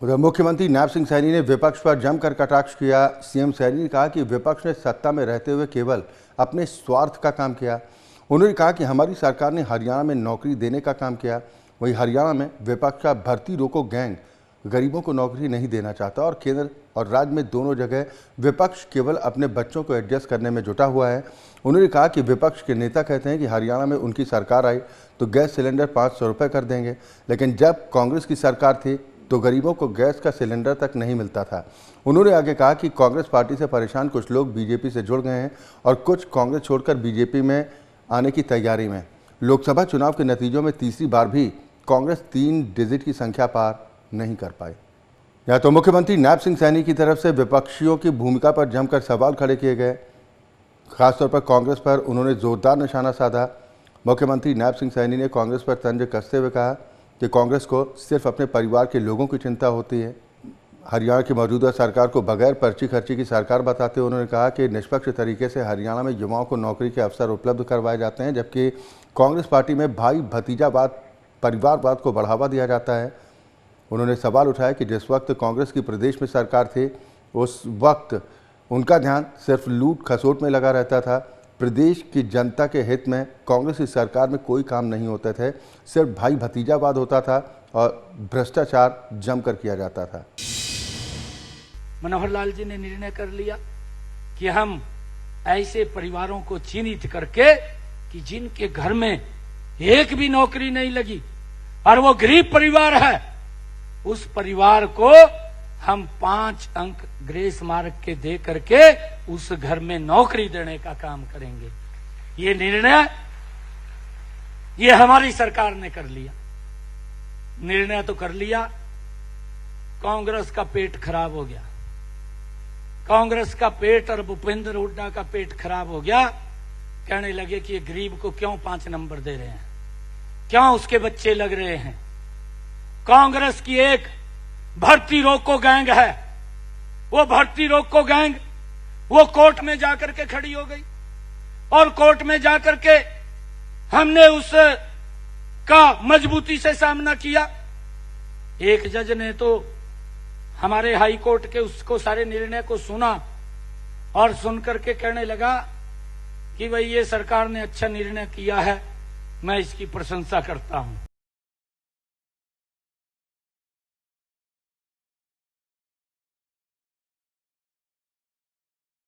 उधर मुख्यमंत्री नायब सिंह सैनी ने विपक्ष पर जमकर कटाक्ष किया। सीएम सैनी ने कहा कि विपक्ष ने सत्ता में रहते हुए केवल अपने स्वार्थ का काम किया। उन्होंने कहा कि हमारी सरकार ने हरियाणा में नौकरी देने का काम किया, वहीं हरियाणा में विपक्ष का भर्ती रोको गैंग गरीबों को नौकरी नहीं देना चाहता और केंद्र और राज्य में दोनों जगह विपक्ष केवल अपने बच्चों को एडजस्ट करने में जुटा हुआ है। उन्होंने कहा कि विपक्ष के नेता कहते हैं कि हरियाणा में उनकी सरकार आई तो गैस सिलेंडर 500 रुपये कर देंगे, लेकिन जब कांग्रेस की सरकार थी तो गरीबों को गैस का सिलेंडर तक नहीं मिलता था। उन्होंने आगे कहा कि कांग्रेस पार्टी से परेशान कुछ लोग बीजेपी से जुड़ गए हैं और कुछ कांग्रेस छोड़कर बीजेपी में आने की तैयारी में। लोकसभा चुनाव के नतीजों में तीसरी बार भी कांग्रेस 3 डिजिट की संख्या पार नहीं कर पाई। या तो मुख्यमंत्री नायब सिंह सैनी की तरफ से विपक्षियों की भूमिका पर जमकर सवाल खड़े किए गए। खासतौर पर कांग्रेस पर उन्होंने जोरदार निशाना साधा। मुख्यमंत्री नायब सिंह सैनी ने कांग्रेस पर तंज कसते हुए कहा कि कांग्रेस को सिर्फ अपने परिवार के लोगों की चिंता होती है। हरियाणा की मौजूदा सरकार को बगैर पर्ची खर्ची की सरकार बताते हुए उन्होंने कहा कि निष्पक्ष तरीके से हरियाणा में युवाओं को नौकरी के अवसर उपलब्ध करवाए जाते हैं, जबकि कांग्रेस पार्टी में भाई भतीजावाद, परिवारवाद को बढ़ावा दिया जाता है। उन्होंने सवाल उठाया कि जिस वक्त कांग्रेस की प्रदेश में सरकार थी उस वक्त उनका ध्यान सिर्फ लूट खसोट में लगा रहता था। प्रदेश की जनता के हित में कांग्रेस की सरकार में कोई काम नहीं होते थे, सिर्फ भाई भतीजावाद होता था और भ्रष्टाचार जमकर किया जाता था। मनोहर लाल जी ने निर्णय कर लिया कि हम ऐसे परिवारों को चिन्हित करके कि जिनके घर में एक भी नौकरी नहीं लगी और वो गरीब परिवार है, उस परिवार को हम 5 अंक ग्रेस मार्क के दे करके उस घर में नौकरी देने का काम करेंगे। ये निर्णय ये हमारी सरकार ने कर लिया। निर्णय तो कर लिया, कांग्रेस का पेट खराब हो गया। कांग्रेस का पेट और भूपेंद्र हुड्डा का पेट खराब हो गया। कहने लगे कि ये गरीब को क्यों 5 नंबर दे रहे हैं, क्यों उसके बच्चे लग रहे हैं। कांग्रेस की एक भर्ती रोको गैंग है, वो भर्ती रोको गैंग वो कोर्ट में जाकर के खड़ी हो गई और कोर्ट में जाकर के हमने उस का मजबूती से सामना किया। एक जज ने तो हमारे हाई कोर्ट के उसको सारे निर्णय को सुना और सुनकर के कहने लगा कि भाई ये सरकार ने अच्छा निर्णय किया है, मैं इसकी प्रशंसा करता हूं।